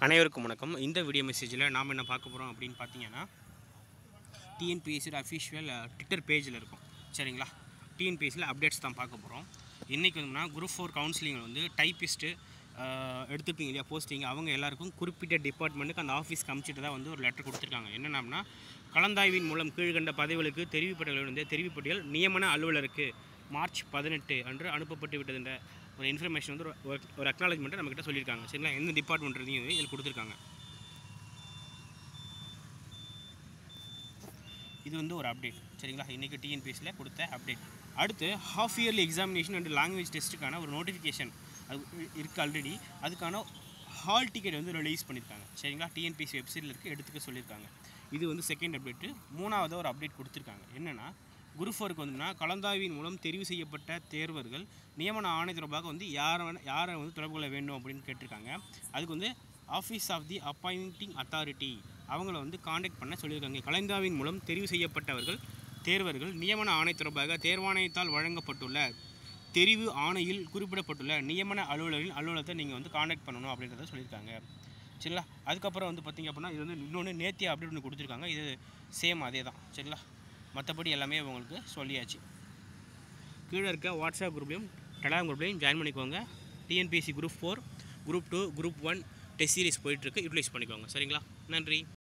அனைவருக்கும் வணக்கம். இந்த வீடியோ மெசேஜில் நாம் என்ன பார்க்க போகிறோம் அப்படின்னு பார்த்தீங்கன்னா, டிஎன்பிஎஸ்சியோட அஃபிஷியல் ட்விட்டர் பேஜில் இருக்கும். சரிங்களா? டிஎன்பிஎஸ்சியில் அப்டேட்ஸ் தான் பார்க்க போகிறோம். இன்றைக்கி வந்துன்னா குரூப் 4 கவுன்சிலிங் வந்து டைப்பிஸ்ட்டு எடுத்துப்பீங்க இல்லையா போஸ்டிங், அவங்க எல்லாருக்கும் குறிப்பிட்ட டிபார்ட்மெண்ட்டுக்கு அந்த ஆஃபீஸ்க்கு அனுப்பிச்சிட்டு தான் வந்து ஒரு லெட்டர் கொடுத்துருக்காங்க. என்னென்னா, கலந்தாய்வின் மூலம் கீழ்கண்ட பதவிகளுக்கு தெரிவுப்பட்டியல் நியமன அலுவலருக்கு மார்ச் 18 அன்று அனுப்பப்பட்டு விட்டதுன்ற ஒரு இன்ஃபர்மேஷன் வந்து ஒரு அக்னாலஜ்மெண்ட்டை நம்மக்கிட்ட சொல்லியிருக்காங்க. சரிங்களா? எந்த டிபார்ட்மெண்ட்லையும் இதில் கொடுத்துருக்காங்க. இது வந்து ஒரு அப்டேட். சரிங்களா? இன்றைக்கி டிஎன்பிஎஸ்சியில் கொடுத்த அப்டேட். அடுத்து half yearly examination and language டெஸ்ட்டுக்கான ஒரு நோட்டிஃபிகேஷன் அது இருக்குது ஆல்ரெடி. அதுக்கான ஹால் டிக்கெட் வந்து ரிலீஸ் பண்ணியிருக்காங்க. சரிங்களா? டிஎன்பிஎஸ்சி வெப்சைட்டில் இருக்குது, எடுத்துக்க சொல்லியிருக்காங்க. இது வந்து செகண்ட் அப்டேட்டு. மூணாவது ஒரு அப்டேட் கொடுத்துருக்காங்க. என்னென்னா, குரூப் 4க்கு வந்துன்னா கலந்தாய்வின் மூலம் தெரிவு செய்யப்பட்ட தேர்வர்கள் நியமன ஆணை தொடர்பாக வந்து யாரை வந்து தொடர்பு கொள்ள வேண்டும் அப்படின்னு கேட்டிருக்காங்க. அதுக்கு வந்து office of the appointing authority அவங்கள வந்து காண்டாக்ட் பண்ண சொல்லியிருக்காங்க. கலந்தாய்வின் மூலம் தெரிவு செய்யப்பட்டவர்கள் தேர்வர்கள் நியமன ஆணை தொடர்பாக தேர்வாணையத்தால் வழங்கப்பட்டுள்ள தெரிவு ஆணையில் குறிப்பிடப்பட்டுள்ள நியமன அலுவலகத்தை நீங்கள் வந்து காண்டாக்ட் பண்ணணும் அப்படின்றத சொல்லியிருக்காங்க. சரிங்களா? அதுக்கப்புறம் வந்து பார்த்திங்க அப்படின்னா, இது வந்து இன்னொன்று நேத்திய அப்டேட் ஒன்று கொடுத்துருக்காங்க. இது சேம் அதே தான். சரிங்களா? மற்றபடி எல்லாமே உங்களுக்கு சொல்லியாச்சு. கீழே இருக்க வாட்ஸ்அப் குரூப்லேயும் டெலிகிராம் குரூப்லேயும் ஜாயின் பண்ணிக்கோங்க. TNPSC group 4, group 2, group 1 test series போயிட்டுருக்கு. யூட்டிலைஸ் பண்ணிக்கோங்க. சரிங்களா? நன்றி.